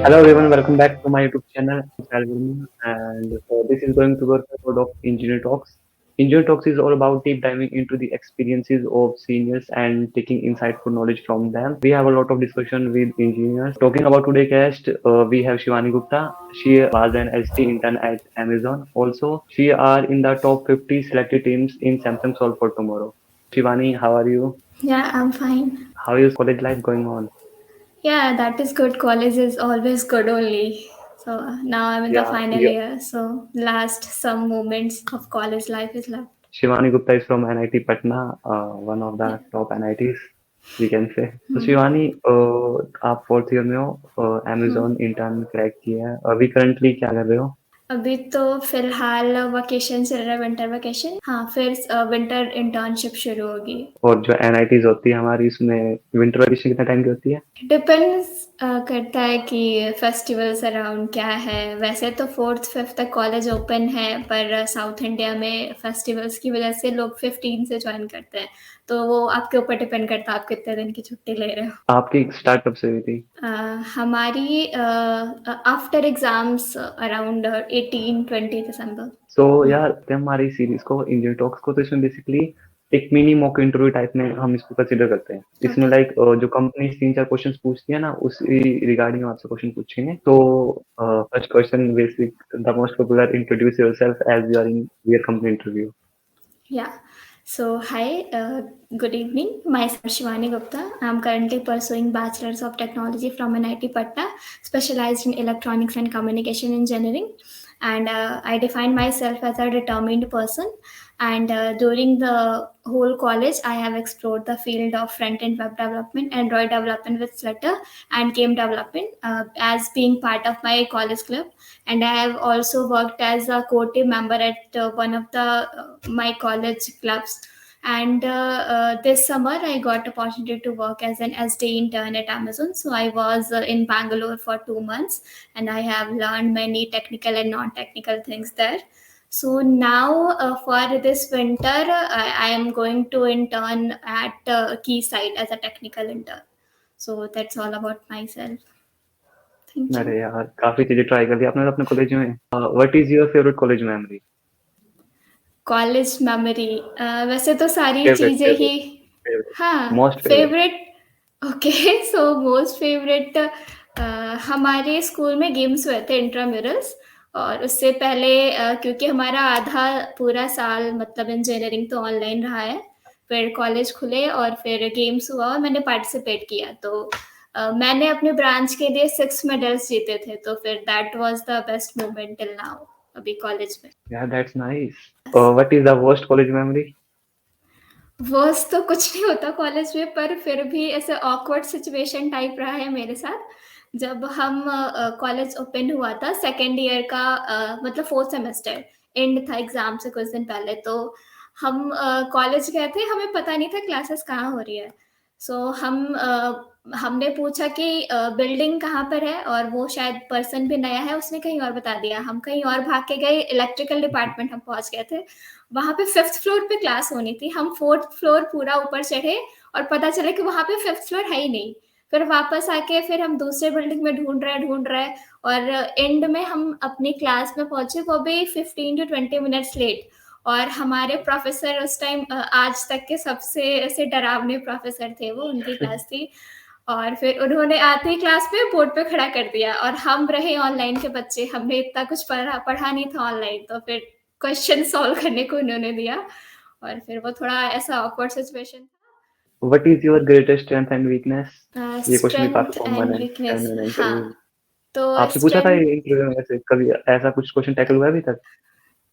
Hello everyone, welcome back to my YouTube channel. I'm Salvan, and this is going to be a episode of Engineer Talks. Engineer Talks is all about deep diving into the experiences of seniors and taking insightful knowledge from them. We have a lot of discussion with engineers. Talking about today's guest, we have Shivani Gupta. She was an ST intern at Amazon. Also, she are in the top 50 selected teams in Samsung Solve for Tomorrow. Shivani, how are you? Yeah, I'm fine. How is college life going on? Yeah, that is good. College is always good only. So now I'm in the Yeah, final year. So last some moments of college life is left. Shivani Gupta is from NIT Patna, one of Yeah. the top NITs, we can say. तो शिवानी आप fourth year में हो हम्म। Amazon intern crack किया है अभी currently क्या कर रहे हो अभी तो फिलहाल वकेशन चल रहा है, विंटर वकेशन। हाँ, फिर विंटर इंटर्नशिप शुरू होगी। और जो एनआईटीज होती है हमारी इसमें विंटर वेकेशन कितना टाइम की होती है डिपेंड्स करता है कि फेस्टिवल्स अराउंड क्या है। वैसे तो 4th 5th तक कॉलेज ओपन है, पर साउथ इंडिया में फेस्टिवल्स की वजह से लोग 15 से ज्वाइन करते हैं। तो वो आपके ऊपर डिपेंड करता है आप कितने दिन की छुट्टी ले रहे हो। आपकी स्टार्ट कब से हुई थी अ, हमारी आफ्टर एग्जाम्स अराउंड 18-20 दिसंबर। तो यार कि हमारी सीरीज को इंडियन टॉक्स को तो इसमें बेसिकली एक मिनी मॉक इंटरव्यू टाइप में हम इसको कंसिडर करते हैं इसमें ओके। लाइक जो कंपनी 3-4 क्वेश्चंस पूछती है ना उसी रिगार्डिंग आपसे क्वेश्चन पूछेंगे तो first question basic the most popular introduce yourself as you are in your company interview Yeah. So, hi, good evening. Myself Shivani Gupta. I'm currently pursuing Bachelor's of Technology from NIT Patna, specialized in Electronics and Communication Engineering. And I define myself as a determined person. And during the whole college, I have explored the field of front-end web development, Android development with Flutter, and game development as being part of my college club. And I have also worked as a core team member at one of the my college clubs. And this summer I got opportunity to work as an SD intern at Amazon. So I was in Bangalore for 2 months, and I have learned many technical and non-technical things there. So now for this winter, I am going to intern at Keysight as a technical intern. So that's all about myself. Thank you. अरे यार काफी चीजें try कर दी आपने अपने college में what is your favourite college memory college memory, वैसे तो सारी फेवरेट चीज़ें ही। फेवरेट फेवरेट हाँ, most favourite favourite. Okay. So most favourite, हमारे स्कूल में गेम्स हुए थे इंट्राम्यूरल्स। और उससे पहले क्योंकि हमारा आधा पूरा साल मतलब इंजीनियरिंग तो ऑनलाइन रहा है, फिर कॉलेज खुले और फिर गेम्स हुआ और मैंने पार्टिसिपेट किया। तो मैंने अपने ब्रांच के लिए 6 मेडल्स जीते थे, तो फिर that was the best moment till now अभी कॉलेज में। यार that's nice what is the worst college memory worst तो कुछ नहीं होता कॉलेज में, पर फिर भी ऐसे ऑकवर्ड सिचुएशन टाइप रहा है मेरे साथ। जब हम कॉलेज ओपन हुआ था सेकेंड ईयर का, मतलब 4th सेमेस्टर एंड था एग्जाम से कुछ दिन पहले। तो हम कॉलेज गए थे, हमें पता नहीं था क्लासेस कहाँ हो रही है। सो हमने पूछा कि बिल्डिंग कहाँ पर है, और वो शायद पर्सन भी नया है, उसने कहीं और बता दिया। हम कहीं और भाग के गए, इलेक्ट्रिकल डिपार्टमेंट हम पहुंच गए थे। वहाँ पे 5th फ्लोर पे क्लास होनी थी, हम 4th फ्लोर पूरा ऊपर चढ़े और पता चला कि वहाँ पे 5th फ्लोर है ही नहीं। फिर वापस आके फिर हम दूसरे बिल्डिंग में ढूंढ रहे और एंड में हम अपनी क्लास में पहुंचे, वो भी 15 to 20 मिनट्स लेट। और हमारे प्रोफेसर उस टाइम आज तक के सबसे ऐसे डरावने प्रोफेसर थे, वो उनकी क्लास थी। और फिर उन्होंने आते ही क्लास में बोर्ड पे खड़ा कर दिया, और हम रहे ऑनलाइन के बच्चे, हमने इतना कुछ पढ़ा नहीं था ऑनलाइन। तो फिर क्वेश्चन सॉल्व करने को उन्होंने दिया, और फिर वो थोड़ा ऐसा awkward situation what is your greatest strength and weakness था। ये क्वेश्चन भी काफी स्ट्रेंथ कॉमन एंड है वीकनेस, एनुअल हाँ। इंटरव्यू तो आपसे पूछा था स्ट्रेंथ, ये इंटरव्यू में वैसे कभी ऐसा कुछ क्वेश्चन टैकल हुआ है अभी तक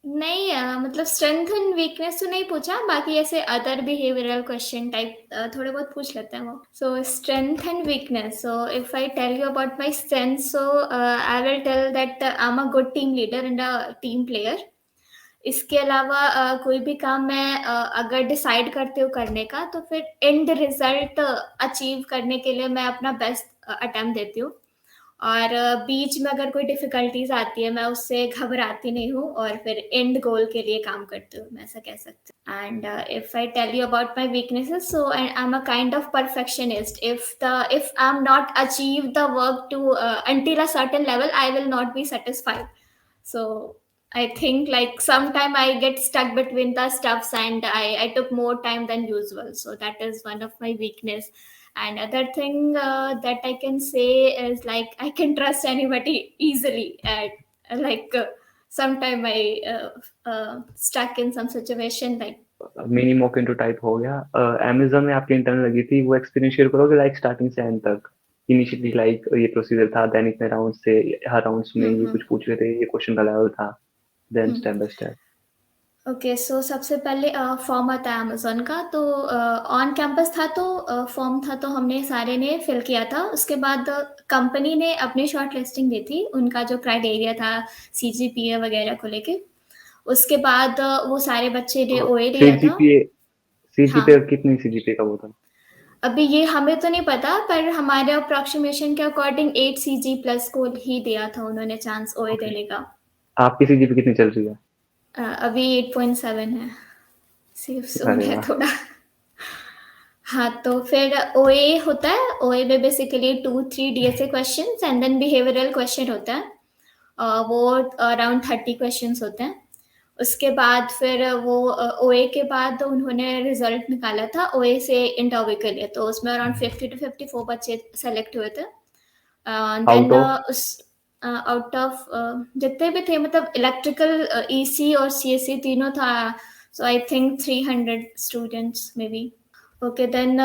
नहीं मतलब स्ट्रेंथ एंड वीकनेस तो नहीं पूछा, बाकी ऐसे अदर बिहेवियरल क्वेश्चन टाइप थोड़े बहुत पूछ लेते हैं वो। So strength and weakness, so if I tell you about my strength, so I will tell that I am a good team leader and a team player. इसके अलावा कोई भी काम मैं अगर डिसाइड करती हूँ करने का, तो फिर एंड रिजल्ट अचीव करने के लिए मैं अपना बेस्ट अटेम्प्ट देती हूँ। और बीच में अगर कोई डिफ़िकल्टीज़ आती है, मैं उससे घबराती नहीं हूँ और फिर एंड गोल के लिए काम करती हूँ, मैं ऐसा कह सकती हूँ। And if I tell you about my weaknesses, so I am a kind of perfectionist. If I am not achieve the work to until a certain level, I will not be satisfied. So I think like sometime I get stuck between the stuffs, and I took more time than usual. So that is one of my weakness. And other thing that I can say is like I can trust anybody easily. Like sometime I stuck in some situation like mini mock interview type हो गया। Amazon में आपकी intern लगी थी, वो experience share करोगे like starting से and तक? इनिशियली लाइक ये प्रोसीजर था, देन इतने राउंड से हर राउंड्स में ये हम्म कुछ पूछ रहे थे, ये क्वेश्चन का लेवल था, then hmm step by step. Okay, so सबसे पहले फॉर्म आता है अमेज़न का, तो ऑन कैंपस था, तो फॉर्म था, तो हमने सारे ने फिल किया था। उसके बाद कंपनी ने अपनी शॉर्ट लिस्टिंग दी थी, उनका जो क्राइटेरिया था सीजीपीए वगैरह को लेके। उसके बाद वो सारे बच्चे ने ओए दिया था। सीजीपीए सीजीपीए हाँ, कितनी सीजीपीए का वो था? अभी ये हमें तो नहीं पता, पर हमारे अप्रॉक्सीमेशन के अकॉर्डिंग 8 सीजी प्लस को ही दिया था उन्होंने चांस ओए ओके, देने का। आपकी सीजीपीए कितनी चल रही है? अभी 8.7 है, सेफ जोन अरे है वाह! थोड़ा। हाँ, तो फिर ओए होता है, ओए में basically 2-3 DSA questions and then behavioural question होता है। वो अराउंड 30 क्वेश्चंस होते हैं। उसके बाद फिर वो ओए के बाद उन्होंने रिजल्ट निकाला था ओए से इंटरव्यू के लिए, तो उसमें अराउंड 50 टू 54 बच्चे सेलेक्ट हुए थे। आउट देन ऑफ उस आउट ऑफ जितने भी थे, मतलब इलेक्ट्रिकल, ईसी और सीएससी तीनों था, so I think 300 students maybe. Okay, then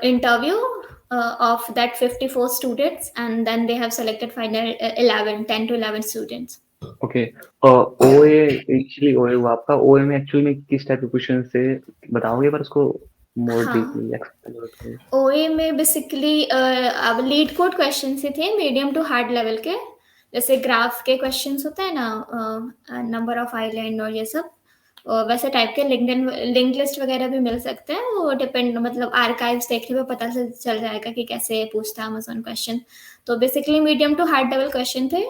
interview of that 54 students, and then they have selected final 11, 10 to 11 students. Okay. ओए इनिशियली ओए हुआ आपका, ओए में एक्चुअली में किस टाइप के क्वेश्चन थे बताओगे पर उसको मोर हाँ, डीपली एक्सप्लेन करो? ओए में बेसिकली अब लीड कोड क्वेश्चन से थे, मीडियम टू हार्ड लेवल के। जैसे ग्राफ के क्वेश्चंस होते हैं ना, नंबर ऑफ आइलैंड और ये सब, वैसे टाइप के लिंक्ड लिस्ट वगैरह भी मिल सकते हैं, वो डिपेंड, मतलब आर्काइव्स देखने पे पता चल जाएगा कि कैसे पूछता है अमेज़न क्वेश्चन। तो basically medium to hard level question थे,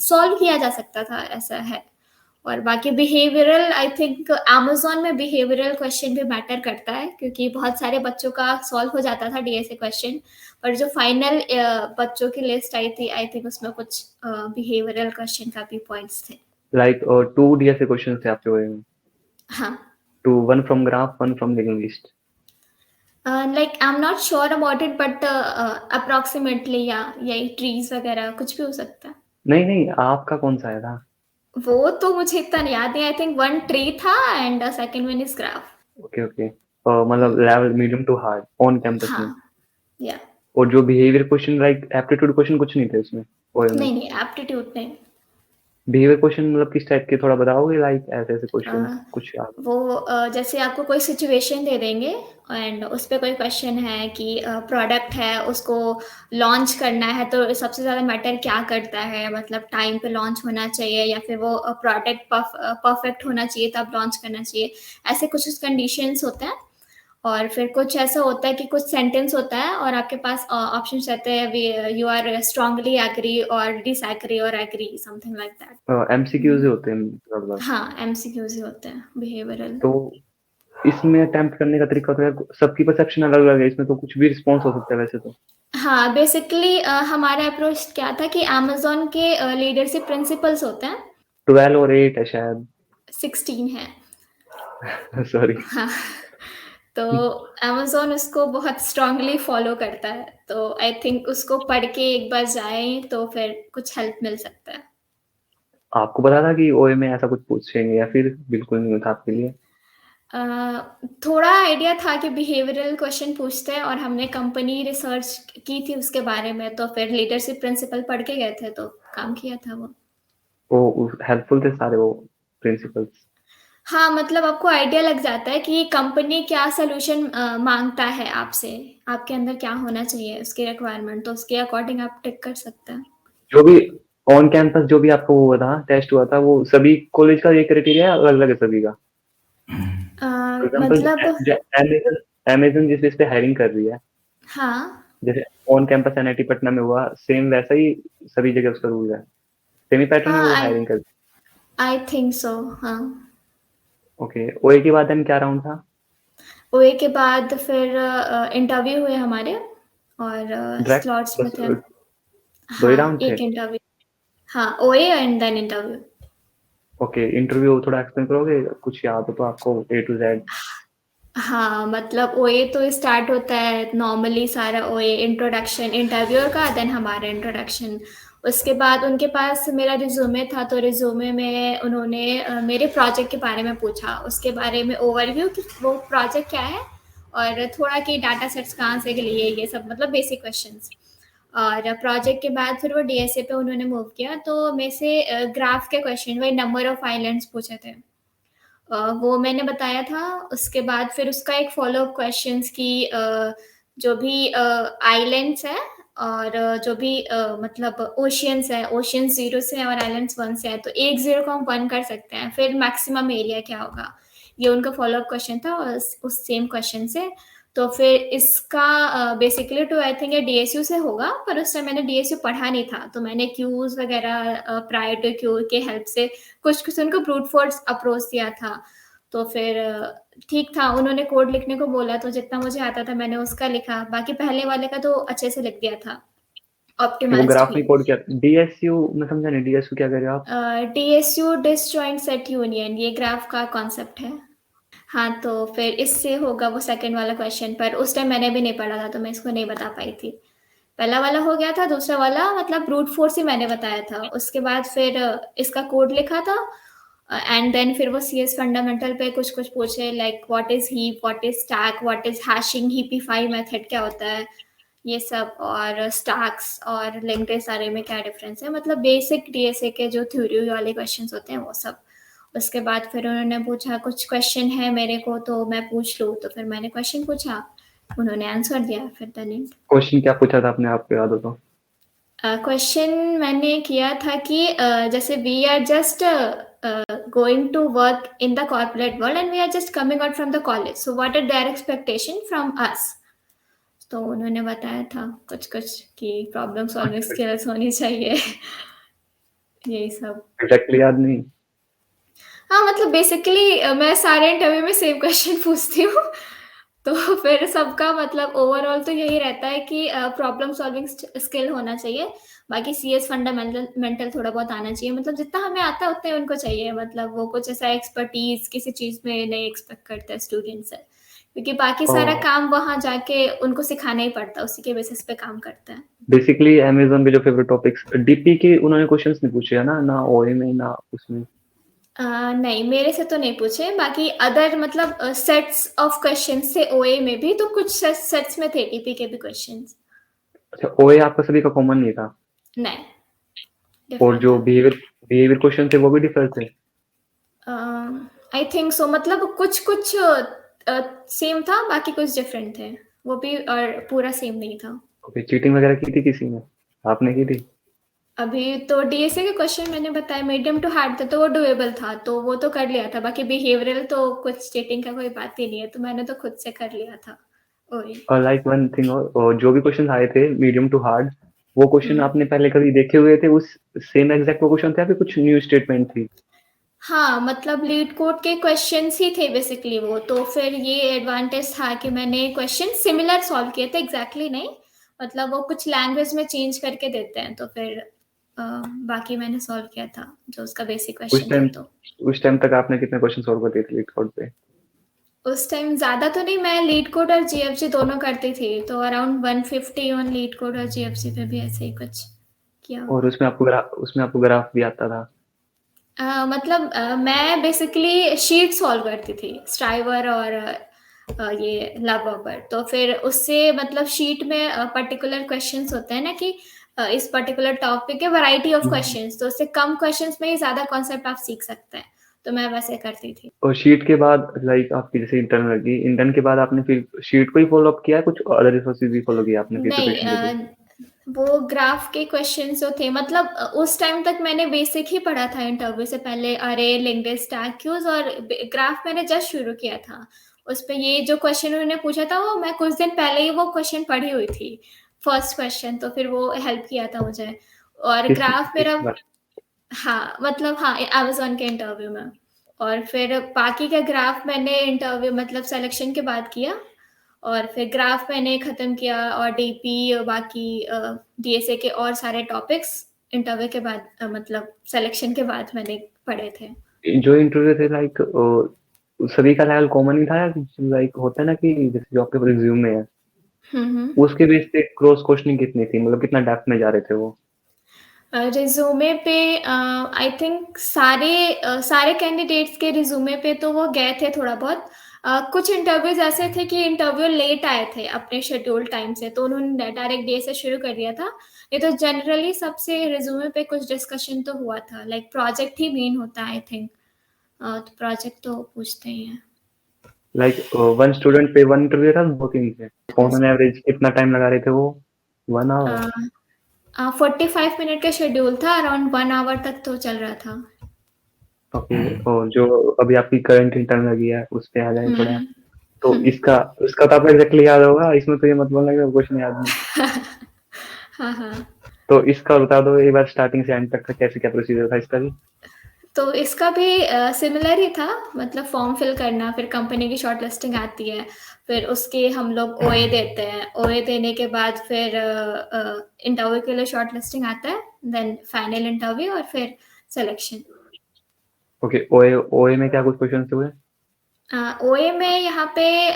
सॉल्व किया जा सकता था, ऐसा है। और बाकी बिहेवियरल, आई थिंक अमेज़न में बिहेवियरल क्वेश्चन भी मैटर करता है, क्योंकि बहुत सारे बच्चों का सॉल्व हो जाता था डीएसए क्वेश्चन, पर जो फाइनल बच्चों की लिस्ट आई थी, आई थिंक उसमें कुछ बिहेवियरल क्वेश्चन का भी पॉइंट्स थे। लाइक 2 डीएसए क्वेश्चन थे आपके ओए में? हाँ। 2 1 from graph, 1 from linked list? Like I am not sure about it, but approximately या यही ट्रीज वगैरह कुछ भी हो सकता है। नहीं, नहीं, आपका कौन-सा आया था? वो तो मुझे इतना नहीं याद है, आई थिंक वन ट्री था and second one is graph. Okay, okay. मतलब level medium to hard on campus में। हाँ, या और जो behaviour question like aptitude question कुछ नहीं थे उसमें ओए में? नहीं नहीं, एप्टीट्यूड नहीं। बिहेवियर क्वेश्चन मतलब किस टाइप के, थोड़ा बताओगे लाइक ऐसे-ऐसे अ, क्वेश्चंस कुछ याद? वो जैसे आपको कोई सिचुएशन दे देंगे एंड उस पे कोई क्वेश्चन है कि प्रोडक्ट है, उसको लॉन्च करना है, तो सबसे ज़्यादा मैटर क्या करता है, मतलब टाइम पे लॉन्च होना चाहिए या फिर वो प्रोडक्ट परफेक्ट होना चाहिए तब लॉन्च करना चाहिए। ऐसे कुछ कंडीशंस होते हैं। और फिर कुछ ऐसा होता है कि कुछ सेंटेंस होता है और आपके पास ऑप्शंस रहते हैं, यू आर स्ट्रांगली एग्री और डिसएग्री और agree, something like that. MCQs ही होते हैं लगभग। हाँ, एमसीक्यूज़ ही होते हैं, बिहेवियरल। तो इसमें अटेम्प्ट करने का तरीका तो यार सबकी परसेप्शन अलग-अलग है, इसमें तो कुछ भी रिस्पॉन्स हो सकता है वैसे तो। हाँ, बेसिकली हमारा अप्रोच क्या था कि अमेज़न के लीडरशिप प्रिंसिपल्स होते हैं, 12 और 8 है शायद। 16 है। सॉरी। हाँ, तो अमेज़न उसको बहुत स्ट्रांगली फॉलो करता है, तो आई थिंक उसको पढ़ के एक बार जाएँ तो फिर कुछ हेल्प मिल सकता है। आपको पता था कि ओए में ऐसा कुछ पूछेंगे या फिर बिल्कुल नहीं था आपके लिए? अ, थोड़ा आइडिया था कि बिहेवियरल क्वेश्चन पूछते हैं, और हमने कंपनी रिसर्च की थी उसके बारे में, तो फिर लीडरशिप प्रिंसिपल पढ़ के गए थे, तो काम किया था वो। वो हेल्पफुल थे सारे वो प्रिंसिपल्स? हाँ, मतलब आपको आइडिया लग जाता है कि कंपनी क्या सॉल्यूशन माँगता है आपसे, आपके अंदर क्या होना चाहिए उसकी रिक्वायरमेंट, तो उसके अकॉर्डिंग आप टिक कर सकते हैं। जो भी ऑन कैंपस जो भी आपको वो हुआ था, टेस्ट हुआ था, वो सभी कॉलेज का ये क्राइटेरिया अलग-अलग है सभी का? फॉर एग्जांपल मतलब अमेज़न अमेज़न जिस बेस पे हायरिंग कर रही है, हाँ, जैसे ऑन कैंपस एनआईटी पटना में हुआ, सेम वैसा ही सभी जगह उसका रूल है, सेमी पैटर्न में हाँ, वो हायरिंग कर। I think so. हाँ, ओके, ओए के बाद देन क्या राउंड था? ओए के बाद फिर इंटरव्यू हुए हमारे, और डायरेक्ट स्लॉट्स में बस थे। 2 ही हाँ, राउंड थे? एक इंटरव्यू। हाँ, OA and then interview. Okay, interview थोड़ा एक्सप्लेन करोगे? कुछ याद हो तो आपको ए टू जेड? हाँ, मतलब ओए तो स्टार्ट होता है नॉर्मली सारा ओए, इंट्रोडक्शन इंटरव्यूअर का, देन हमारा इंट्रोडक्शन। उसके बाद उनके पास मेरा रिज्यूमे था, तो रिज्यूमे में उन्होंने मेरे प्रोजेक्ट के बारे में पूछा, उसके बारे में ओवरव्यू कि वो प्रोजेक्ट क्या है, और थोड़ा कि डाटा सेट्स कहाँ से लिए, ये सब मतलब बेसिक क्वेश्चंस। और प्रोजेक्ट के बाद फिर वो डीएसए पे उन्होंने मूव किया, तो मेरे से ग्राफ के क्वेश्चन, वही नंबर ऑफ आइलैंड्स पूछे थे। वो मैंने बताया था। उसके बाद फिर उसका एक फ़ॉलो-अप क्वेश्चन्स की जो भी आइलैंड्स हैं, और जो भी मतलब ओशियंस है, ओशियंस 0 से हैं और आइलैंड्स 1 से हैं, तो एक 0 को हम 1 कर सकते हैं, फिर मैक्सिमम एरिया क्या होगा? ये उनका फ़ॉलो-अप क्वेश्चन था, और उस सेम क्वेश्चन से। तो फिर इसका बेसिकली तो आई थिंक ये डीएसयू से होगा, पर उस टाइम मैंने डीएसयू पढ़ा नहीं था, तो मैंने क्यूज़ वगैरह प्रायर टू क्यू के हेल्प से कुछ उनको ब्रूट फोर्स अप्रोच दिया था। तो फिर ठीक था, उन्होंने कोड लिखने को बोला, तो जितना मुझे आता था मैंने उसका लिखा, बाकी पहले वाले का तो अच्छे से लिख दिया था, वो ऑप्टिमाइज्ड ग्राफ भी। में कोड क्या? डीएसयू मैं समझा नहीं, डीएसयू क्या कर रहे हो आप? डीएसयू डिसजॉइंट सेट यूनियन, ये ग्राफ का कॉन्सेप्ट है। हाँ, तो फिर इससे होगा वो सेकंड वाला क्वेश्चन, पर उस टाइम मैंने भी नहीं पढ़ा था, तो मैं इसको नहीं बता पाई थी। पहला वाला हो गया था, दूसरा वाला मतलब ब्रूट फोर्स ही मैंने बताया था। उसके बाद फिर इसका कोड लिखा था, एंड देन फिर वो सीएस फंडामेंटल पे कुछ-कुछ पूछे, like what is heap, what is stack, what is hashing, heapify method क्या होता है, ये सब, और स्टैक्स और लिंक्ड लिस्ट अरे में क्या डिफरेंस है, मतलब बेसिक डीएसए के जो थ्योरी वाले क्वेश्चंस होते हैं वो सब। उसके बाद फिर उन्होंने पूछा कुछ क्वेश्चन है मेरे को तो मैं पूछ लूँ, तो फिर मैंने क्वेश्चन पूछा, उन्होंने आंसर दिया, फिर देन इट। क्वेश्चन क्या पूछा था आपने, आपको याद हो तो? क्वेश्चन मैंने किया था कि जैसे we are just going to work in the corporate world and we are just coming out from the college, so what are their expectation from us. तो उन्होंने बताया था कुछ-कुछ कि प्रॉब्लम सॉल्विंग अच्छा, स्किल्स होनी चाहिए। यही सब। एग्जैक्टली याद नहीं। हाँ, मतलब बेसिकली मैं सारे इंटरव्यू में सेम क्वेश्चन पूछती हूँ। तो फिर सबका मतलब ओवरऑल तो यही रहता है कि प्रॉब्लम सॉल्विंग स्किल होना चाहिए। बाकी सीएस फंडामेंटल मेंटल थोड़ा बहुत आना चाहिए। मतलब जितना हमें आता है उतना ही उनको चाहिए। मतलब वो कुछ ऐसा एक्सपर्टीज़ किसी चीज़ में नहीं एक्सपेक्ट करते स्टूडेंट से। क्योंकि बाकी सारा काम वहाँ जाके उनको सिखाना ही पड़ता है, उसी के बेसिस पे काम करते हैं। बेसिकली अमेज़न के जो फेवरेट टॉपिक्स डीपी के उन्होंने क्वेश्चंस नहीं पूछे है ना, ना ओए में ना उसमें? नहीं, मेरे से तो नहीं पूछे, बाकी अदर मतलब सेट्स ऑफ क्वेश्चन्स थे ओए में भी, तो कुछ सेट्स में थे टीपी के भी क्वेश्चन्स। अच्छा, ओए आपका सभी का कॉमन नहीं था? नहीं, और डिफरेंट जो था। बिहेवियर क्वेश्चन थे वो भी डिफर थे? आई थिंक सो, मतलब कुछ-कुछ सेम था, बाकी कुछ डिफरेंट थे। वो भी और पूरा सेम नहीं था। ओके, चीटिंग वगैरह की थी किसी ने? आपने की थी? अभी तो डीएसए के क्वेश्चन मैंने बताया मीडियम टू हार्ड थे, तो वो डूएबल था, तो वो तो कर लिया था। बाकी बिहेवियरल तो कुछ चीटिंग का कोई बात ही नहीं है, तो मैंने तो खुद से कर लिया था। ओए। और लाइक वन थिंग, और जो भी क्वेश्चन आए थे मीडियम टू हार्ड, वो क्वेश्चन हुँ। आपने पहले कभी देखे हुए थे, उस सेम एग्जैक्ट वो क्वेश्चन थे या फिर कुछ न्यू स्टेटमेंट थी? हाँ, मतलब लीड कोड के क्वेश्चंस ही थे बेसिकली वो, तो फिर ये एडवांटेज था कि मैंने क्वेश्चन सिमिलर सॉल्व किए थे, एग्ज़ैक्टली नहीं, मतलब वो कुछ लैंग्वेज में चेंज करके देते हैं, तो फिर बाकी मैंने सॉल्व किया था, जो उसका बेसिक उस क्वेश्चन था टाइम तो। उस टाइम तक आपने कितने क्वेश्चन सॉल्व कर दिए थे लीड कोड पे? उस टाइम ज़्यादा तो नहीं, मैं लीड कोड और जीएफजी दोनों करती थी, तो अराउंड 150 ऑन लीड कोड और जीएफजी पे भी ऐसे ही कुछ किया और होगा। उसमें आपको ग्राफ भी आता था? मतलब मैं बेसिकली शीट सॉल्व करती थी, स्ट्राइवर और ये लवबर। तो फिर उससे मतलब शीट में पर्टिकुलर क्वेश्चंस होते हैं ना कि इस पर्टिकुलर टॉपिक के वैरायटी ऑफ हम्म। क्वेश्चंस, तो उससे कम क्वेश्चंस में ही ज़्यादा कॉन्सेप्ट आप सीख सकते हैं। तो मैं वैसे करती थी। और शीट के बाद लाइक आपकी जैसे इंटर्न लगी, इंटर्न के बाद आपने फिर शीट को ही फॉलो अप किया, कुछ अदर रिसोर्सेज भी फॉलो किया आपने फिर नहीं, प्रिपरेशन के लिए? वो ग्राफ के क्वेश्चंस जो थे, मतलब उस टाइम तक मैंने बेसिक ही पढ़ा था इंटरव्यू से पहले, अरे लिंक्ड स्टैक क्यूज और ग्राफ मैंने जस्ट शुरू किया था। उस पे ये जो क्वेश्चन उन्होंने पूछा था वो मैं कुछ दिन पहले ही वो क्वेश्चन पढ़ी हुई थी। फर्स्ट क्वेश्चन, तो फिर वो हेल्प किया था मुझे। और किस ग्राफ किस मेरा, बार? हाँ, मतलब हाँ, अमेज़न के इंटरव्यू में। और फिर बाकी का ग्राफ मैंने इंटरव्यू मतलब सिलेक्शन के बाद किया, और फिर ग्राफ मैंने ख़त्म किया, और डीपी और बाकी डीएसए के और सारे टॉपिक्स इंटरव्यू के बाद मतलब सिलेक्शन के बाद मैंने पढ़े थे। जो इंटरव्यू थे लाइक सभी का लेवल कॉमन ही था, या लाइक होता है ना कि जैसे जो आपके रिज्यूमे है हुँ, हुँ। उसके बेस पे क्रॉस क्वेश्चनिंग कितनी थी, मतलब कितना डेप्थ में जा रहे थे वो? रिज़्यूमे पे आई थिंक सारे कैंडिडेट्स के रिज़्यूमे पे तो वो गए थे थोड़ा बहुत। कुछ इंटरव्यूज़ ऐसे थे कि इंटरव्यू लेट आए थे अपने शेड्यूल टाइम से, तो उन्होंने डायरेक्ट डे से शुरू कर दिया था। ये तो जनरली सबसे रिज़्यूमे पे कुछ डिस्कशन तो हुआ था, लाइक प्रोजेक्ट ही मेन होता है आई थिंक। तो प्रोजेक्ट तो पूछते ही हैं। लाइक वन स्टूडेंट पे वन इंटरव्यू था, दो तीन थे? यस। ऑन एवरेज कितना टाइम लगा रहे थे वो? 1 आवर? 45 मिनट का शेड्यूल था, अराउंड 1 आवर तक तो चल रहा था। ओके। और जो अभी आपकी करंट इंटर्न लगी है उस पे आ जाए हुँ, थोड़ा। तो हुँ। इसका उसका तो आपको एग्जैक्टली याद होगा, इसमें तो ये मत बोलना कि कुछ नहीं याद नहीं। हाँ, हाँ। तो इसका बता दो एक बार, स्टार्टिंग से एंड तक का कैसे क्या प्रोसीजर था इसका भी? तो इसका भी सिमिलर ही था, मतलब फॉर्म फिल करना, फिर कंपनी की शॉर्ट लिस्टिंग आती है, फिर उसके हम लोग ओए देते हैं, ओए देने के बाद फिर इंटरव्यू के लिए शॉर्ट लिस्टिंग आता है, देन फाइनल इंटरव्यू और फिर सिलेक्शन। ओके, ओए ओए में क्या कुछ क्वेश्चन हुए? ओए में यहाँ पे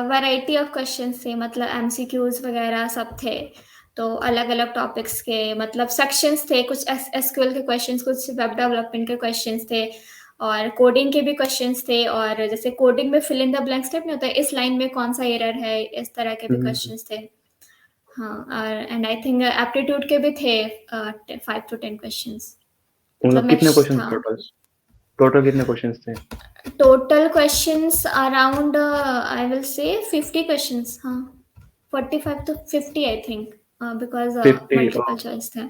वैरायटी ऑफ क्वेश्चंस थे, मतलब एमसीक्यूज वगैरह सब थे। तो अलग अलग टॉपिक्स के मतलब सेक्शंस थे, कुछ एसक्यूएल के क्वेश्चंस, कुछ वेब डेवलपमेंट के क्वेश्चंस थे, और कोडिंग के भी क्वेश्चंस थे। और जैसे कोडिंग में fill in the blanks type नहीं होता है, इस लाइन में कौन सा एरर है, इस तरह के भी हम्म, क्वेश्चंस थे। हाँ, और एंड आई थिंक एप्टीट्यूड के भी थे 5 to 10 क्वेश्चंस, मतलब मतलब कितने मिक्स क्वेश्चन था। टोटल? टोटल कितने क्वेश्चन थे? Total questions around I will say 50 questions, हाँ, 45 to 50 I think, because 50? Multiple choice थे।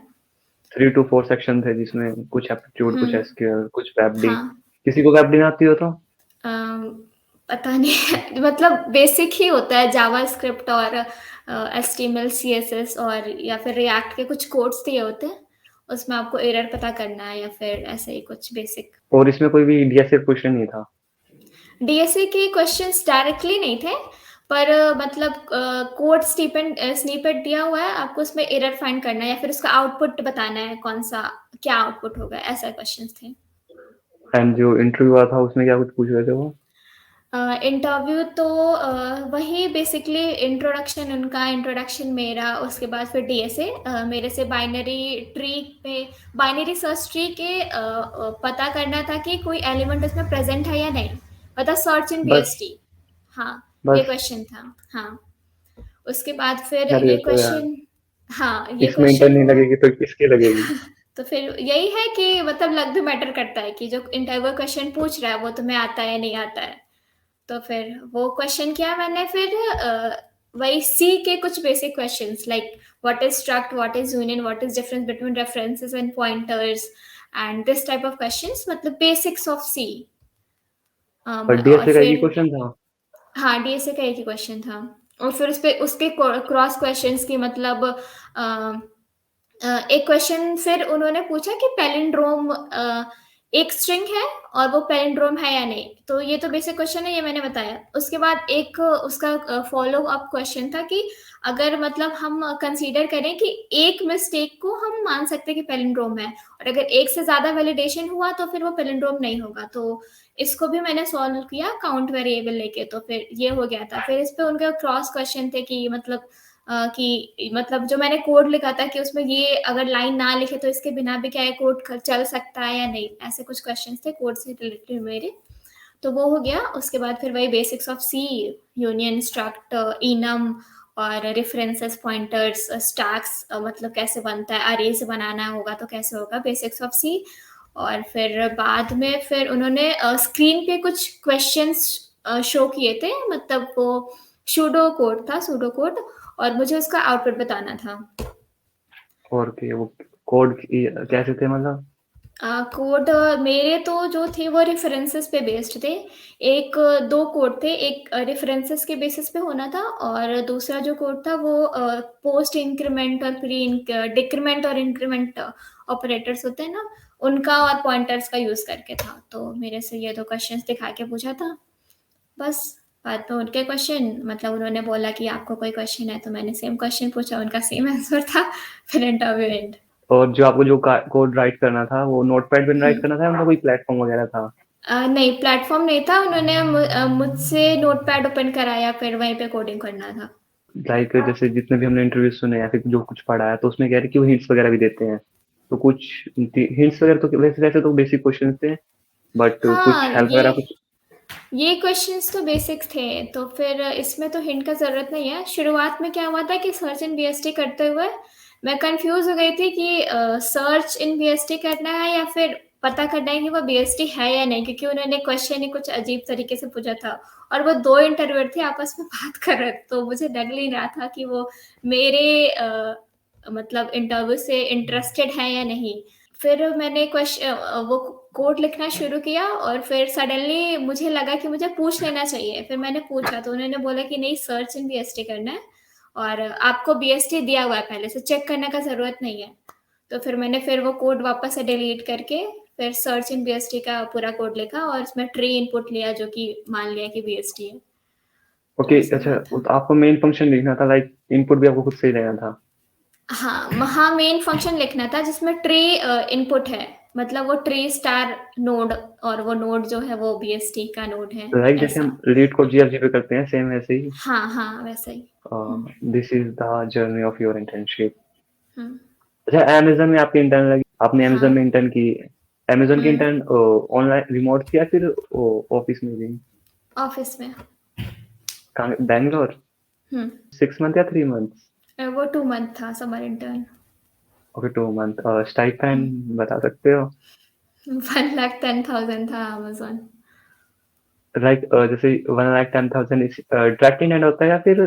3 to 4 सेक्शन थे जिसमें कुछ एप्टीट्यूड, कुछ हम्म। एसक्यूएल, कुछ वेबडी। हाँ। किसी को वेबडी ना आती हो तो? पता नहीं मतलब बेसिक ही होता है, जावा स्क्रिप्ट और एचटीएमएल सीएसएस और या फिर रिएक्ट के कुछ कोड्स दिए होते हैं, उसमें आपको एरर पता करना है या फिर ऐसे ही कुछ बेसिक। और इसमें कोई भी डीएसए क्वेश्चन नहीं था? डीएसए के क्वेश्चंस डायरेक्टली नहीं थे, पर मतलब कोड स्निपेट दिया हुआ है आपको, उसमें एरर फाइंड करना है या फिर उसका आउटपुट बताना है, कौन सा क्या आउटपुट होगा, ऐसा क्वेश्चंस थे। एंड जो इंटरव्यू हुआ था उसमें क्या कुछ पूछ रहे थे वो? इंटरव्यू तो वही बेसिकली इंट्रोडक्शन, उनका इंट्रोडक्शन मेरा, उसके बाद फिर डीएसए मेरे से बाइनरी सर्च ट्री के पता करना था कि कोई एलिमेंट उसमें प्रेजेंट है या नहीं, मतलब सर्च इन बस? बीएसटी। हाँ, ये बस? क्वेश्चन था। हाँ, उसके बाद फिर यार ये ये तो यार, क्वेश्चन, हाँ, ये इसमें इंटर क्वेश्चन नहीं हुआ। लगेगी तो किसकी लगेगी? तो फिर यही है कि मतलब लक भी मैटर करता है कि जो इंटरव्यू क्वेश्चन पूछ रहा है वो तुम्हें आता है या नहीं आता है। तो फिर वो क्वेश्चन किया मैंने, फिर वही सी के कुछ basic questions like what is struct, what is union, what is difference between references and pointers, and this type of questions, मतलब बेसिक्स ऑफ सी। और और डीएसए का एक ही फिर क्वेश्चन था? हाँ, डीएसए का एक ही क्वेश्चन था। और फिर उस पे उसके क्रॉस क्वेश्चंस की मतलब एक क्वेश्चन फिर उन्होंने पूछा कि पैलिंड्रोम एक स्ट्रिंग है और वो पैलिंड्रोम है या नहीं, तो ये तो बेसिक क्वेश्चन है, ये मैंने बताया। उसके बाद एक उसका फॉलो अप क्वेश्चन था कि अगर मतलब हम कंसीडर करें कि एक मिस्टेक को हम मान सकते हैं कि पैलिंड्रोम है, और अगर एक से ज्यादा वैलिडेशन हुआ तो फिर वो पैलिंड्रोम नहीं होगा। तो इसको भी मैंने सॉल्व किया काउंट वेरिएबल लेके, तो फिर ये हो गया था। फिर इस पे उनके क्रॉस क्वेश्चन थे कि मतलब कि मतलब जो मैंने कोड लिखा था कि उसमें ये अगर लाइन ना लिखे तो इसके बिना भी क्या ये कोड चल सकता है या नहीं, ऐसे कुछ क्वेश्चंस थे कोड से रिलेटेड मेरे। तो वो हो गया। उसके बाद फिर वही basics of C, union, struct, enum और रेफरेंसेस, पॉइंटर्स, स्टैक्स, मतलब कैसे बनता है, अरे से बनाना होगा तो कैसे होगा, बेसिक्स ऑफ सी। और फिर बाद में फिर उन्होंने स्क्रीन पे कुछ क्वेश्चंस शो किए थे, मतलब वो सूडो कोड था, सूडो कोड, और मुझे उसका आउटपुट बताना था। और कि वो कोड कैसे थे मतलब? कोड मेरे तो जो थे वो रेफरेंसेस पे बेस्ड थे। एक 2 कोड थे, एक रेफरेंसेस के बेसिस पे होना था और दूसरा जो कोड था वो पोस्ट इंक्रीमेंट और प्री इंक डिक्रीमेंट और इंक्रीमेंट ऑपरेटर्स होते हैं ना, उनका और पॉइंटर्स का यूज़ करके था। तो मेरे से ये 2 क्वेश्चंस दिखा के पूछा था। बस बाद में उनके क्वेश्चन मतलब उन्होंने बोला कि आपको कोई क्वेश्चन है, तो मैंने सेम क्वेश्चन पूछा, उनका सेम आंसर था, फिर इंटरव्यू एंड। और जो आपको जो कोड राइट करना था वो नोटपैड पे राइट हुँ। करना था, उनका कोई प्लेटफॉर्म वगैरह था? नहीं प्लेटफ़ॉर्म नहीं था, उन्होंने मुझसे नोटपैड ओपन कराया, फिर वहीं पे कोडिंग करना था। लाइक जैसे जितने भी हमने इंटरव्यू सुने या फिर जो कुछ पढ़ा है तो उसमें कह रहे कि वो हिंट्स वगैरह भी देते हैं, तो कुछ हिंट्स वगैरह तो वैसे वैसे तो बेसिक क्वेश्चन थे, बट कुछ हाँ, हेल्प वगैरह कुछ? ये क्वेश्चन्स तो बेसिक्स थे, तो फिर इसमें तो हिंट का ज़रूरत नहीं है। शुरुआत में क्या हुआ था कि सर्च इन बीएसटी करते हुए मैं कन्फ्यूज़ हो गई थी कि सर्च इन बीएसटी करना है या फिर पता करना है कि वो बीएसटी है या नहीं, क्योंकि उन्होंने क्वेश्चन ही कुछ अजीब तरीके से पूछा था और वो 2 इंटरव्यूअर थे आपस में बात कर रहे थे, तो मुझे लग नहीं रहा था कि वो मेरे मतलब इंटरव्यू से इंटरेस्टेड हैं या नहीं। फिर मैंने वो कोड लिखना शुरू किया और फिर सडनली मुझे लगा कि मुझे पूछ लेना चाहिए। फिर मैंने पूछा तो उन्होंने बोला कि नहीं सर्च इन बीएसटी करना है और आपको बीएसटी दिया हुआ है पहले से, चेक करने का ज़रूरत नहीं है। तो फिर मैंने फिर वो कोड वापस से डिलीट करके फिर सर्च इन बीएसटी का पूरा कोड लिखा और उसमें ट्री इनपुट लिया जो कि मान लिया कि बीएसटी है। तो ओके, ऐसा अच्छा, हुआ वो था। तो आपको मेन फंक्शन लिखना था, लाइक इनपुट भी आपको खुद से ही लेना था? हाँ, वहाँ मेन फंक्शन लिखना था जिसमें ट्री इनपुट है। मतलब वो ट्री स्टार नोड और वो नोड जो है वो बीएसटी का नोड है, लाइक जैसे ऐसा। हम लीड कोड जीआरजी पे करते हैं सेम वैसे ही? हाँ, हाँ, वैसा ही। हुँ, this is the journey of your internship. हुँ, अच्छा, अमेज़न में आपकी इंटर्न लगी, आपने अमेज़न हाँ, में इंटर्न की। अमेज़न की हुँ, इंटर्न ऑनलाइन रिमोट थी या फिर ऑफिस में थी? ऑफ़िस में। कहाँ, बैंगलोर? हुँ, 6 मंथ या 3 मंथ्स? वो 2 मंथ था summer intern. Okay, 2 month. Stipend हुँ, बता सकते हो? 1,10,000 था अमेज़न। लाइक जैसे 1,10,000 इस डायरेक्ट इन हैंड होता है या फिर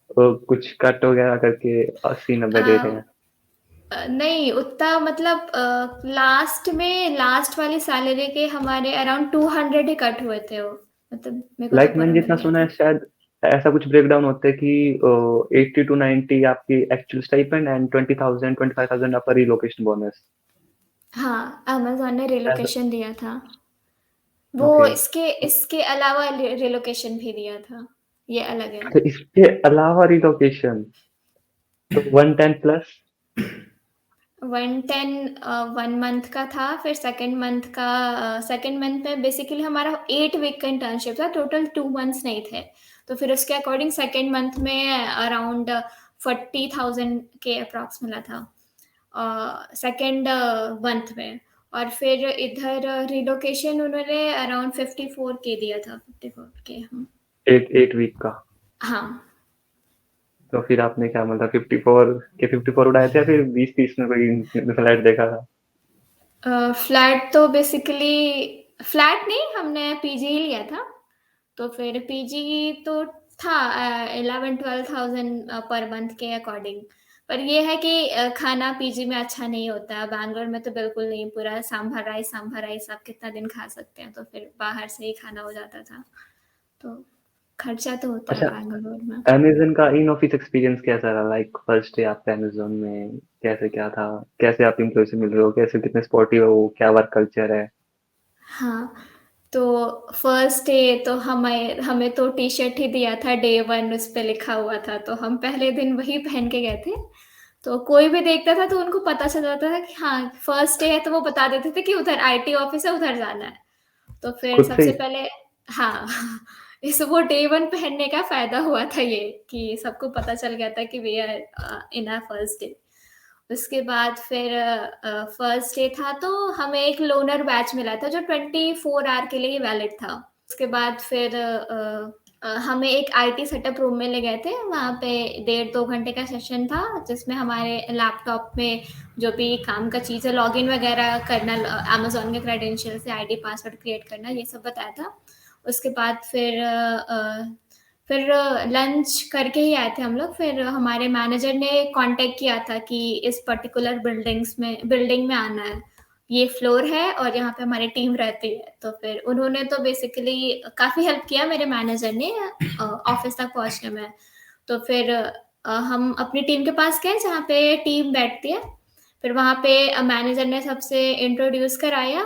कुछ कट वगैरह करके 80-90 अ देते हैं? नहीं उतना मतलब लास्ट वाली सैलरी के हमारे अराउंड 200 ही कट हुए थे वो। मतलब मेरे को तो लाइक पूरा मैंने मिल जितना गया सुना है था। शायद ऐसा कुछ ब्रेकडाउन होता है कि 80 टू 90 आपकी एक्चुअल स्टाइपेंड एंड 20,000 25,000 आपका रिलोकेशन बोनस। हाँ, अमेज़न ने ऐसा? रिलोकेशन दिया था। वो ओके। इसके इसके अलावा रिलोकेशन भी दिया था। ये अलग है। अच्छा, इसके अलावा रिलोकेशन, तो 110 प्लस? 110 1 मंथ का था, फिर सेकंड मंथ में बेसिकली हमारा 8 वीक का इंटर्नशिप था, टोटल 2 मंथ्स नहीं थे। तो फिर उसके अकॉर्डिंग सेकंड मंथ में अराउंड 40,000 के अप्रॉक्स मिला था सेकंड मंथ में। और फिर इधर रिलोकेशन उन्होंने अराउंड 54 के दिया था, 54 के। एट 8 वीक का? हाँ। तो फिर आपने क्या मतलब 54 के 54 उड़ाए थे या फिर 20-30 में कोई फ्लैट देखा था? फ्लैट तो बेसिकली फ्लैट नहीं, हमने पीजी ही लिया था। तो फिर पीजी तो था 11-12,000 पर मंथ के अकॉर्डिंग। पर ये है कि खाना पीजी में अच्छा नहीं होता है, बैंगलोर में तो बिल्कुल नहीं, पूरा सांभर राइस आप कितना दिन खा सकते हैं, तो फिर बाहर से ही खाना हो जाता था। तो खर्चा तो होता है अच्छा, बैंगलोर में। अमेज़न का इन ऑफिस एक्सपीरियंस कैसा रहा? लाइक फर्स्ट डे आपका अमेज़न में कैसे क्या था? कैसे आप एम्प्लॉय से मिल रहे हो? कैसे कितने स्पोर्टिव हो? क्या वर्क कल्चर है? हाँ, तो फर्स्ट डे तो हमें हमें तो टी-शर्ट ही दिया था डे 1 उस पे लिखा हुआ था, तो हम पहले दिन वही पहन के गए थे। तो कोई भी देखता था तो उनको पता चल जाता था कि हाँ, फर्स्ट डे है तो वो बता देते थे कि उधर आईटी ऑफिस है, उधर जाना है। तो फिर खुद से सबसे ही? पहले हाँ, इस वो डे 1 पहनने का फ़ायदा हुआ था ये कि सबको पता चल गया था कि we are in our first day. उसके बाद फिर फर्स्ट डे था तो हमें एक लोनर बैच मिला था जो 24 आवर के लिए ही वैलिड था। उसके बाद फिर हमें एक आईटी सेटअप रूम में ले गए थे। वहाँ पे 1.5-2 घंटे का सेशन था जिसमें हमारे लैपटॉप में जो भी काम का चीज़ है लॉगिन वगैरह करना अमेज़न के क्रेडेंशियल से आईडी पासवर्ड क्रिएट करना ये सब बताया था। उसके बाद फिर लंच करके ही आए थे हम लोग, फिर हमारे मैनेजर ने कॉन्टैक्ट किया था कि इस पर्टिकुलर बिल्डिंग में आना है। ये फ्लोर है और यहाँ पे हमारी टीम रहती है। तो फिर उन्होंने तो बेसिकली काफ़ी हेल्प किया मेरे मैनेजर ने ऑफ़िस तक पहुँचने में। तो फिर हम अपनी टीम के पास गए जहाँ पे टीम बैठती है। फिर वहाँ पे मैनेजर ने सबसे इंट्रोड्यूस कराया।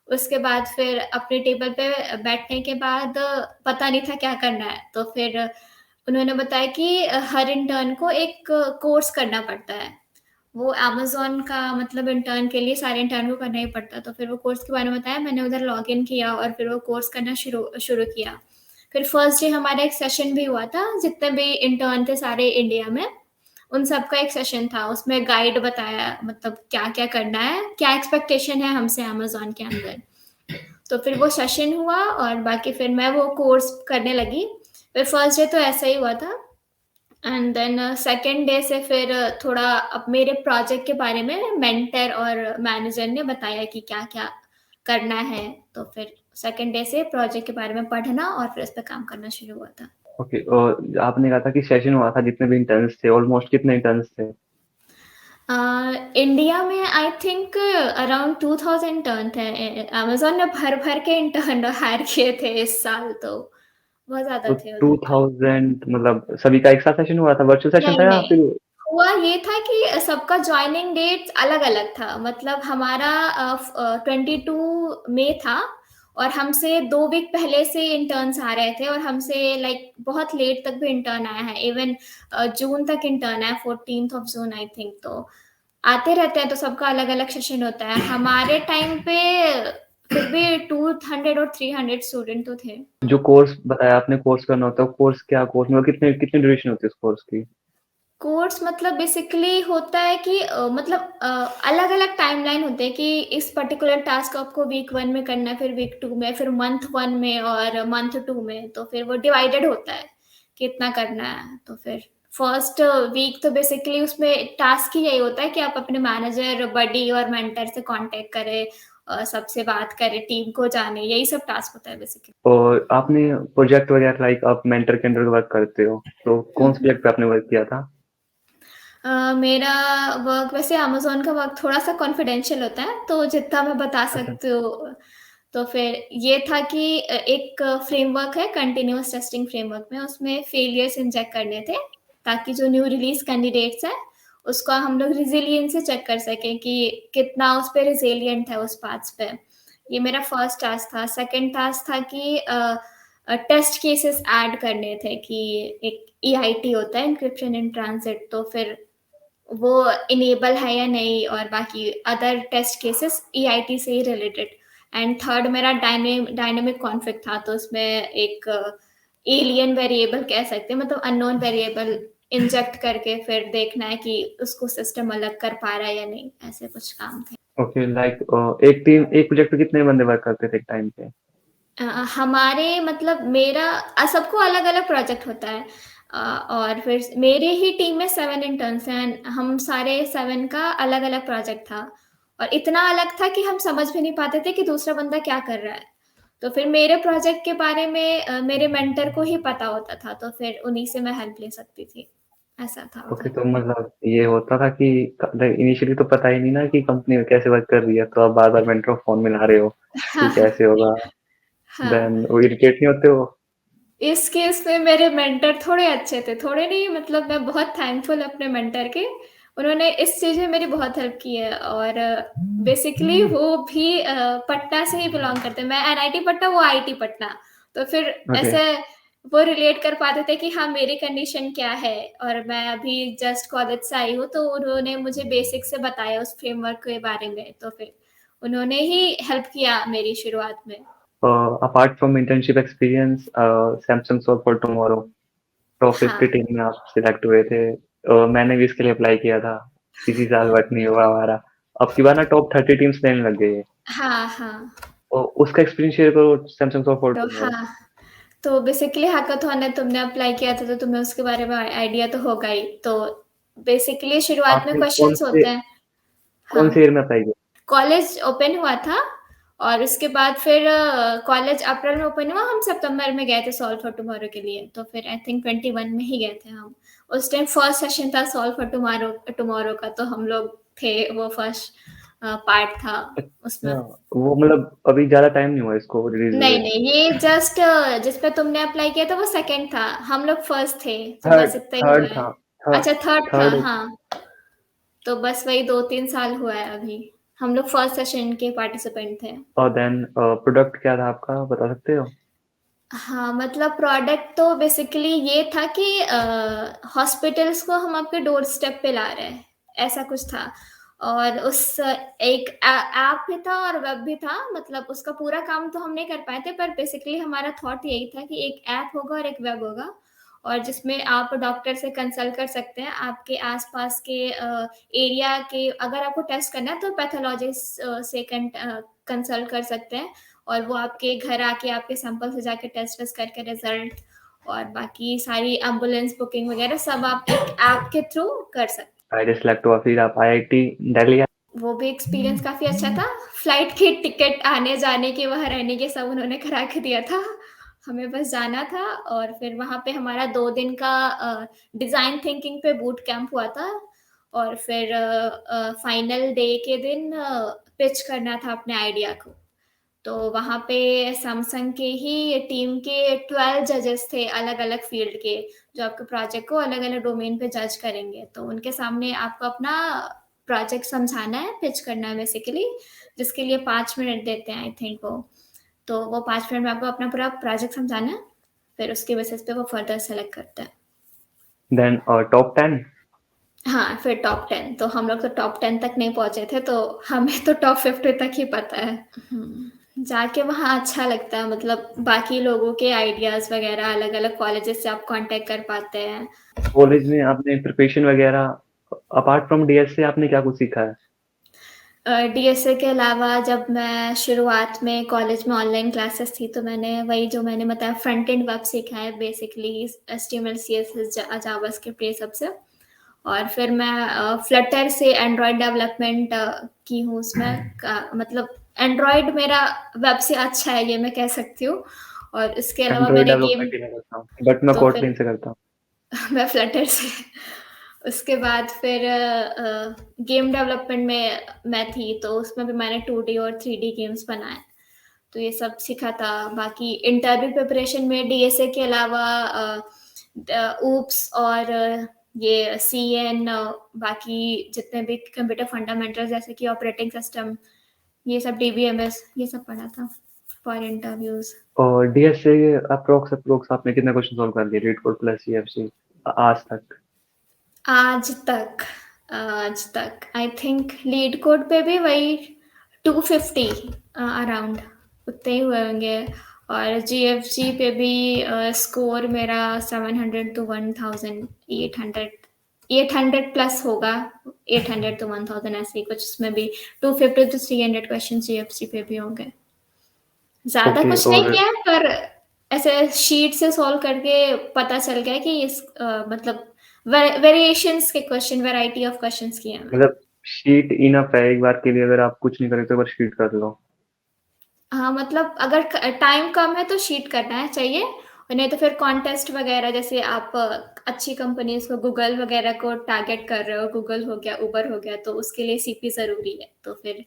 उसके बाद फिर अपने टेबल पे बैठने के बाद पता नहीं था क्या करना है। तो फिर उन्होंने बताया कि हर इंटर्न को एक कोर्स करना पड़ता है। वो अमेज़न का मतलब इंटर्न के लिए सारे इंटर्न को करना ही पड़ता है। तो फिर वो कोर्स के बारे में बताया, मैंने उधर लॉगिन किया और फिर वो कोर्स करना शुरू शुरू किया। फिर फर्स्ट डे हमारा एक सेशन भी हुआ था, जितने भी इंटर्न थे सारे इंडिया में, उन सबका एक सेशन था। उसमें गाइड बताया मतलब क्या-क्या करना है, क्या एक्सपेक्टेशन है हमसे अमेज़न के अंदर। तो फिर वो सेशन हुआ और बाकी फिर मैं वो कोर्स करने लगी। फिर फर्स्ट डे तो ऐसा ही हुआ था एंड देन सेकंड डे से फिर थोड़ा अब मेरे प्रोजेक्ट के बारे में मेंटर और मैनेजर ने बताया कि क्या-क्या करना है। तो फिर सेकंड डे से प्रोजेक्ट के बारे में पढ़ना और फिर उस पे काम करना शुरू हुआ था। ओके, आपने कहा था कि सेशन हुआ था जितने भी इंटर्न्स थे, ऑलमोस्ट कितने इंटर्न्स थे? इंडिया में आई थिंक अराउंड 2000 इंटर्न थे। अमेज़न ने भर-भर के इंटर्न हायर किए थे इस साल तो, बहुत ज़्यादा तो थे उधर तो। 2000 मतलब सभी का एक साथ सेशन हुआ था, वर्चुअल सेशन था नहीं, या नहीं। फिर? हुआ ये था कि सबका जॉइनिंग डेट अलग-अलग था। मतलब हमारा 22 मई था और हमसे 2 वीक पहले से इंटर्न्स आ रहे थे और हमसे लाइक बहुत लेट तक भी इंटर्न आया है। इवन जून तक इंटर्न आया, 14th of June I think. तो आते रहते हैं तो सबका अलग-अलग सेशन होता है। हमारे टाइम पे फिर भी 200 और 300 स्टूडेंट तो थे। जो कोर्स बताया आपने, कोर्स करना होता है, कोर्स क्या कोर्स मतलब कितने कितनी ड्यूरेशन होती है उस कोर्स की? कोर्स मतलब बेसिकली होता है कि मतलब अलग-अलग टाइमलाइन होते हैं कि इस पर्टिकुलर टास्क आपको वीक 1 में करना है, फिर वीक 2 में, फिर मंथ 1 में और मंथ 2 में, तो फिर वो डिवाइडेड होता है कि इतना करना है। तो फिर फर्स्ट वीक तो बेसिकली उसमें टास्क ही यही होता है कि आप अपने मैनेजर, बडी और मेंटर से कॉन्टैक्ट करें, सबसे बात करें, टीम को जानें, यही सब टास्क होता है बेसिकली। और आपने प्रोजेक्ट वगैरह लाइक आप मेंटर के अंडर वर्क करते हो, तो हुँ, कौन से हुँ। प्रोजेक्ट पे आपने वर्क किया था? मेरा वर्क वैसे अमेज़न का वर्क थोड़ा-सा कॉन्फिडेंशियल होता है, तो जितना मैं बता अच्छा। सकती हूँ। तो फिर ये था कि एक फ्रेमवर्क है कंटीन्यूअस टेस्टिंग फ्रेमवर्क में, उसमें फेलियर्स इंजेक्ट करने थे, ताकि जो न्यू रिलीज़ कैंडिडेट्स हैं, उसका हम लोग रेज़िलियंस से चेक कर सकें कि कितना उस पे रेज़िलिएंट है उस पाथ्स पे। ये मेरा फर्स्ट टास्क था। सेकंड टास्क था कि टेस्ट केसेस ऐड करने थे कि एक ईआईटी होता है, एन्क्रिप्शन इन ट्रांज़िट, तो फिर वो इनेबल है या नहीं और बाकी अदर टेस्ट केसेस ईआईटी से ही रिलेटेड। एंड थर्ड मेरा डायनामिक कॉन्फिग था, तो उसमें एक एलियन वेरिएबल कह सकते हैं, मतलब अननोन वेरिएबल इंजेक्ट करके फिर देखना है कि उसको सिस्टम अलग कर पा रहा है या नहीं, ऐसे कुछ काम थे। ओके, लाइक एक प्रोजेक्ट पे कितने बंदे वर्क करते थे एक टाइम पे? हमारे मतलब मेरा सबको अलग-अलग प्रोजेक्ट होता है। और फिर मेरे ही टीम में 7 इंटर्न्स हैं एंड हम सारे 7 का अलग-अलग प्रोजेक्ट था। और इतना अलग था कि हम समझ भी नहीं पाते थे कि दूसरा बंदा क्या कर रहा है। तो फिर मेरे प्रोजेक्ट के बारे में मेरे मेंटर को ही पता होता था, तो फिर उन्हीं से मैं हेल्प ले सकती थी। ऐसा था ओके, उधर। तो मतलब ये होता था कि इनिशियली तो पता ही नहीं ना कि कंपनी में कैसे वर्क कर रही है, तो आप बार-बार मेंटर को फ़ोन मिला रहे हो कि हाँ, कैसे होगा, हाँ। देन वो इरिटेट नहीं होते हो? इस केस में मेरे मेंटर थोड़े अच्छे थे, थोड़े नहीं मतलब मैं बहुत थैंकफुल अपने मेंटर के। उन्होंने इस चीज़ में मेरी बहुत हेल्प की है और बेसिकली वो भी पटना से ही बिलॉन्ग करते हैं। मैं एनआईटी पटना, वो आईटी पटना। तो फिर ओके। ऐसे वो रिलेट कर पाते थे कि हाँ, मेरी कंडीशन क्या है और मैं अभी जस्ट कॉलेज से आई हूँ, तो उन्होंने मुझे बेसिक से बताया उस फ्रेमवर्क के बारे में। तो फिर उन्होंने ही हेल्प किया मेरी शुरुआत में। Apart from internship experience, Samsung solve for tomorrow top 50 हाँ। टीम में आप सिलेक्ट हुए थे। मैंने भी इसके लिए अप्लाई किया था, इसी साल वर्क नहीं हुआ हमारा। अब की बार ना टॉप 30 टीम्स लेने लग गई है। हाँ, हाँ। उसका एक्सपीरियंस शेयर करो, सैमसंग सॉल्व फॉर तो टुमारो। हाँ, तो बेसिकली हैकाथॉन है, तुमने अप्लाई किया था तो तुम्हें उसके बारे में आइडिया तो होगा ही। तो बेसिकली शुरुआत में आपने क्वेश्चन्स होते हैं। कौन से हाँ, ईयर में अप्लाई किया? कॉलेज ओपन हुआ था और उसके बाद फिर कॉलेज अप्रैल में ओपन हुआ, हम सितंबर में गए थे सॉल्व फॉर टुमारो के लिए। तो फिर आई थिंक 21 में ही गए थे हम। उस टाइम फर्स्ट सेशन था सॉल्व फॉर टुमारो टुमारो का, तो हम लोग थे वो फर्स्ट पार्ट था अच्छा, उसमें। वो मतलब अभी ज़्यादा टाइम नहीं हुआ इसको रिलीज़ नहीं, हुए? नहीं, ये जस्ट जिस पे तुमने अप्लाई किया था वो सेकंड था, हम लोग फर्स्ट थे, तो बस थर्ड इतना ही हुआ थर्ड है। था, थर्ड अच्छा थर्ड था, थर्ड हाँ, तो बस वही 2-3 साल हुआ है अभी। हम लोग फर्स्ट सेशन के पार्टिसिपेंट थे। और देन प्रोडक्ट क्या था आपका बता सकते हो? हाँ, मतलब प्रोडक्ट तो बेसिकली ये था कि हॉस्पिटल्स को हम आपके डोर स्टेप पे ला रहे हैं, ऐसा कुछ था। और उस एक ऐप भी था और वेब भी था, मतलब उसका पूरा काम तो हम नहीं कर पाए थे, पर बेसिकली हमारा थॉट यही था कि एक ऐप होगा और एक वेब होगा, और जिसमें आप डॉक्टर से कंसल्ट कर सकते हैं, आपके आसपास के एरिया के अगर आपको टेस्ट करना है तो पैथोलॉजिस्ट से कंसल्ट कर सकते हैं, और वो आपके घर आके आपके सैंपल से जाके टेस्ट वेस्ट करके रिजल्ट और बाकी सारी एम्बुलेंस बुकिंग वगैरह सब आप एक ऐप के थ्रू कर सकते आई जस्ट लाइक टू फिर आप आईआईटी दिल्ली। हैं। वो भी एक्सपीरियंस काफ़ी अच्छा था। फ्लाइट की टिकट आने-जाने की, वहाँ रहने की सब उन्होंने करा के दिया था। हमें बस जाना था और फिर वहाँ पे हमारा 2 दिन का डिज़ाइन थिंकिंग पे बूट कैंप हुआ था, और फिर फाइनल डे के दिन पिच करना था अपने आइडिया को। तो वहाँ पे सैमसंग के ही टीम के 12 जजेस थे अलग-अलग फ़ील्ड के, जो आपके प्रोजेक्ट को अलग-अलग डोमेन पे जज करेंगे। तो उनके सामने आपको अपना प्रोजेक्ट समझाना है, पिच करना है बेसिकली, जिसके लिए 5 मिनट देते हैं आई थिंक वो। तो वो 5 मिनट में आपको अपना पूरा प्रोजेक्ट समझाना है, फिर उसके बेसिस पे वो फर्दर सेलेक्ट करते हैं। Then top 10। हाँ, फिर टॉप 10, तो हम लोग तो टॉप 10 तक नहीं पहुँचे थे, तो हमें तो टॉप 50 तक ही पता है। जाके वहाँ अच्छा लगता है, मतलब बाकी लोगों के आइडियाज़ वगैरह अलग-अलग कॉलेजेस से आप कॉन्टैक्ट कर पाते हैं। कॉलेज में आपने प्रिपरेशन वगैरह अपार्ट फ्रॉम डीएस से आपने क्या कुछ सीखा है? डीएसए के अलावा जब मैं शुरुआत में कॉलेज में ऑनलाइन क्लासेस थी, तो मैंने वही जो मैंने बताया फ्रंट एंड वेब सीखा है बेसिकली, एचटीएमएल, सीएसएस, जावास्क्रिप्ट ये सब से। और फिर मैं फ्लटर से एंड्रॉयड डेवलपमेंट की हूँ उसमें मतलब एंड्रॉयड मेरा वेब से अच्छा है, ये मैं कह सकती हूँ। और इसके अलावा एंड्रॉइड मैंने गेम, डेवलपमेंट ही मैं करता हूँ, बट मैं तो कोटलिन फिर से करता हूँ। मैं फ्लटर से उसके बाद फिर गेम डेवलपमेंट में मैं थी, तो उसमें भी मैंने 2D और 3D गेम्स बनाए, तो ये सब सीखा था। बाकी इंटरव्यू प्रिपरेशन में डीएसए के अलावा ऊप्स और ये सीएन, बाकी जितने भी कंप्यूटर फंडामेंटल्स जैसे कि ऑपरेटिंग सिस्टम, ये सब डीबीएमएस, ये सब पढ़ा था फॉर इंटरव्यूज। और डीएस से अप्रोक्स अप्रोक्स आपने कितने क्वेश्चन सॉल्व कर दिए लीड कोड प्लस सीएफसी आज तक? आज तक आज तक आई थिंक लीड कोड पे भी वही 250 अराउंड उतने ही हुए होंगे, और जीएफजी पे भी स्कोर मेरा 700 टू 1000, 800 प्लस होगा, 800 टू 1000 ऐसे ही कुछ, उसमें भी 250 टू 300 क्वेश्चन जीएफजी पे भी होंगे। ज्यादा ओके। कुछ नहीं और किया है, पर ऐसे शीट से सॉल्व करके पता चल गया कि इस मतलब वेरिएशंस के क्वेश्चन, वैरायटी ऑफ क्वेश्चंस किए हैं मैंने। मतलब शीट इनफ है एक बार के लिए, अगर आप कुछ नहीं करें तो एक बार शीट कर लो। हाँ, मतलब अगर टाइम कम है तो शीट करना है चाहिए, और नहीं तो फिर कॉन्टेस्ट वगैरह, जैसे आप अच्छी कंपनीज को, गूगल वगैरह को टारगेट कर रहे हो, गूगल हो गया, उबर हो गया, तो उसके लिए सीपी जरूरी है, तो फिर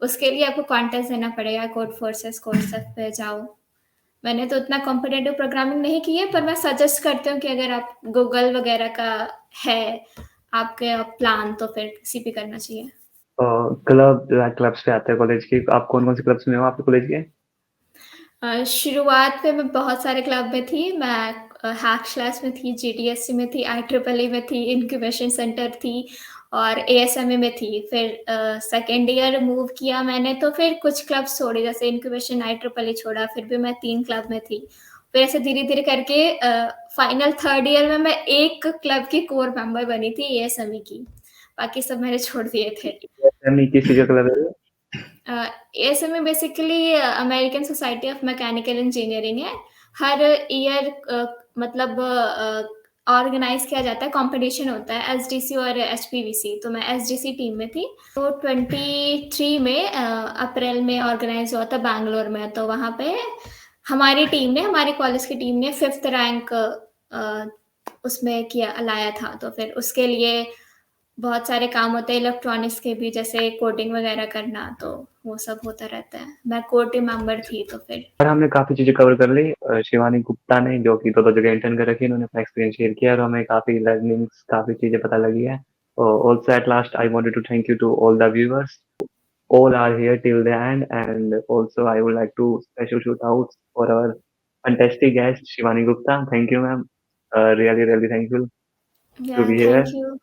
उसके लिए आपको कॉन्टेस्ट देना पड़ेगा, कोड फोर्सेस पे जाओ। मैंने तो उतना कॉम्पिटेटिव प्रोग्रामिंग नहीं की है, पर मैं सजेस्ट करती हूँ कि अगर आप गूगल वगैरह का है आपके प्लान, तो फिर सीपी करना चाहिए। क्लब क्लब्स पे आते हैं कॉलेज के, आप कौन कौन से क्लब्स में हो आपके कॉलेज के? शुरुआत में मैं बहुत सारे क्लब में थी। मैं हैक्स क्लास में थी, जीडीएससी में थी, IEEE में थी, इंक्यूबेशन सेंटर थी, और एएसएमए में थी। फिर सेकेंड ईयर मूव किया मैंने, तो फिर कुछ क्लब्स छोड़े, जैसे इंक्यूबेशन, IEEE छोड़ा, फिर भी मैं 3 क्लब में थी। फिर ऐसे धीरे-धीरे करके फाइनल थर्ड ईयर में मैं एक क्लब की कोर मेंबर बनी थी, एएसएमए की। बाकी सब मैंने छोड़ दिए थे। एसएमई किस चीज़ का क्लब है? ASME basically American Society of Mechanical Engineering है। हर ईयर मतलब ऑर्गेनाइज किया जाता है, कंपटीशन होता है, एसडीसी और एचपीवीसी, तो मैं एसडीसी टीम में थी। तो 23 में अप्रैल में ऑर्गेनाइज हुआ था बैंगलोर में, तो वहाँ पे हमारी टीम ने, हमारी कॉलेज की टीम ने 5th रैंक उसमें किया, लाया था, तो फिर उसके लिए बहुत सारे काम होते हैं इलेक्ट्रॉनिक्स के भी, जैसे कोडिंग वगैरह करना, तो वो सब होता रहता है। मैं कोर टीम मेंबर थी तो फिर। और हमने काफ़ी चीज़ें कवर कर ली। शिवानी गुप्ता ने, जो कि 2-2 जगह इंटर्न कर रखी है, उन्होंने अपना एक्सपीरियंस शेयर किया और हमें काफ़ी लर्निंग्स, काफ़ी चीज़ें पता लगी है। Also at last, I wanted to thank you to all the viewers. All are here till the end, and also I would like to special shout outs for our fantastic guest Shivani Gupta. Thank you, ma'am. Really thankful to yeah be here. Thank you.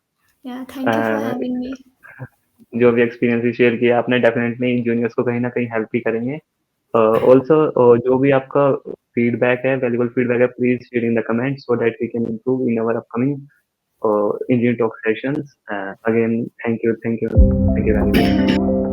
Yeah thank you for Uh, having me. जो भी experience भी share किया आपने, definitely juniors को कहीं ना कहीं help ही करेंगे। ऑल्सो जो भी आपका फीडबैक है, वैल्यूबल फीडबैक है, please share in the comment so that we can improve in our upcoming engineer talk sessions. Again thank you very much.